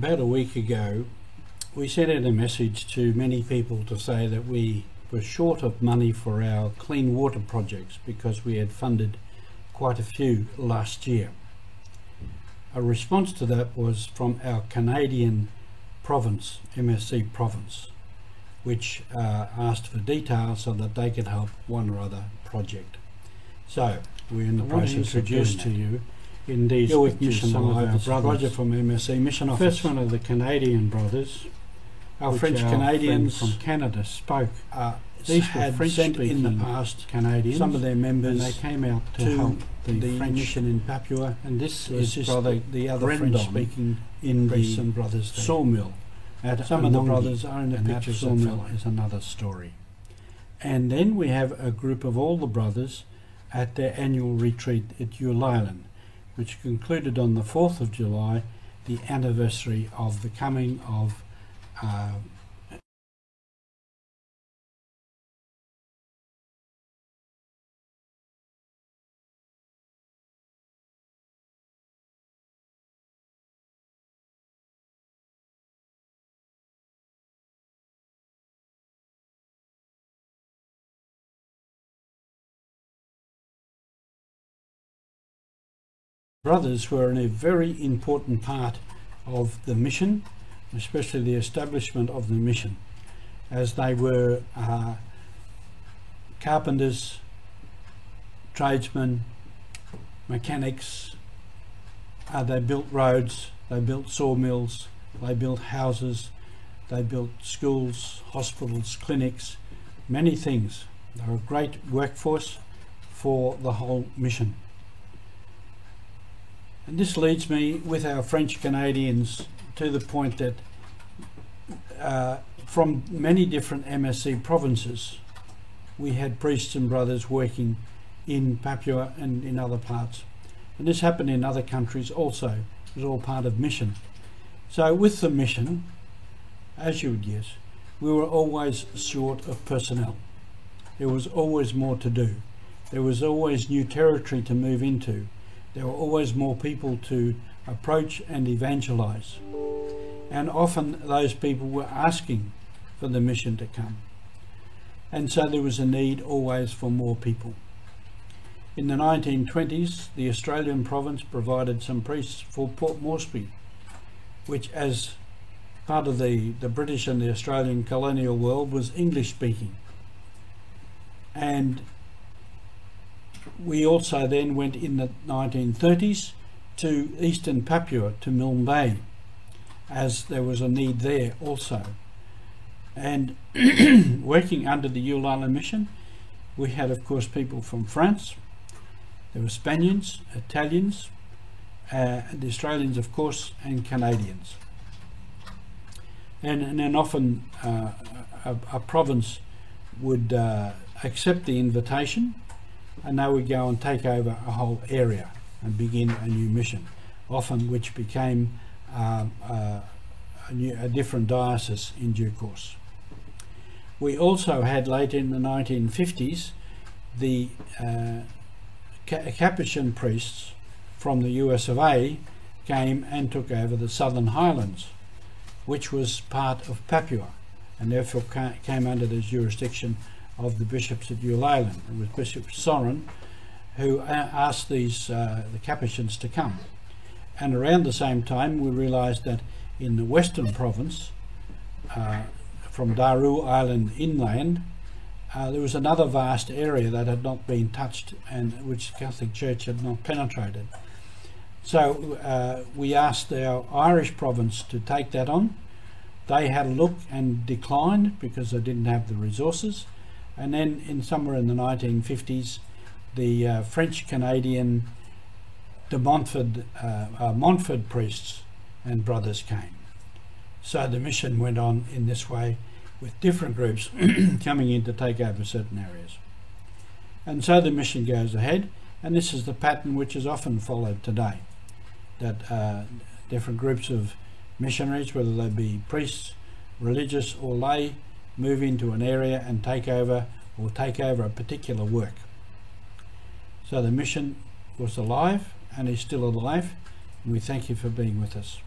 About a week ago, we sent out a message to many people to say that we were short of money for our clean water projects because we had funded quite a few last year. A response to that was from our Canadian province, MSC province, which asked for details so that they could help one or other project. So we're in the process to introduce to you in these pictures some of our brothers. Roger from MSC Mission Office. First one of the Canadian brothers. Our French Canadians from Canada spoke. These were French-speaking in the past Canadians. Some of their members, and they came out to help the French mission in Papua. And this is the other French-speaking in the and brothers sawmill. Some of the brothers own the pictures. Sawmill is another story. And then we have a group of all the brothers at their annual retreat at Yule Island, which concluded on the 4th of July, the anniversary of the coming of brothers were in a very important part of the mission, especially the establishment of the mission, as they were carpenters, tradesmen, mechanics. They built roads, they built sawmills, they built houses, they built schools, hospitals, clinics, many things. They were a great workforce for the whole mission. And this leads me with our French Canadians to the point that from many different MSC provinces, we had priests and brothers working in Papua and in other parts. And this happened in other countries also. It was all part of mission. So with the mission, as you would guess, we were always short of personnel. There was always more to do. There was always new territory to move into. There were always more people to approach and evangelize. And often those people were asking for the mission to come. And so there was a need always for more people. In the 1920s, the Australian province provided some priests for Port Moresby, which as part of the British and the Australian colonial world was English speaking. And we also then went in the 1930s to Eastern Papua, to Milne Bay, as there was a need there also. And working under the Yule Island Mission, we had of course people from France, there were Spaniards, Italians, the Australians of course, and Canadians. And then often a province would accept the invitation, and they would go and take over a whole area and begin a new mission, often which became a different diocese in due course. We also had late in the 1950s the Capuchin priests from the US of A came and took over the Southern Highlands, which was part of Papua, and therefore came under the jurisdiction of the bishops at Yule Island. It was Bishop Soren who asked the Capuchins to come. And around the same time we realised that in the Western Province, from Daru Island inland, there was another vast area that had not been touched and which the Catholic Church had not penetrated. So we asked our Irish province to take that on. They had a look and declined because they didn't have the resources. And then somewhere in the 1950s, the French-Canadian de Montfort priests and brothers came. So the mission went on in this way with different groups coming in to take over certain areas. And so the mission goes ahead, and this is the pattern which is often followed today, that different groups of missionaries, whether they be priests, religious or lay, move into an area and take over a particular work. So the mission was alive and is still alive, and we thank you for being with us.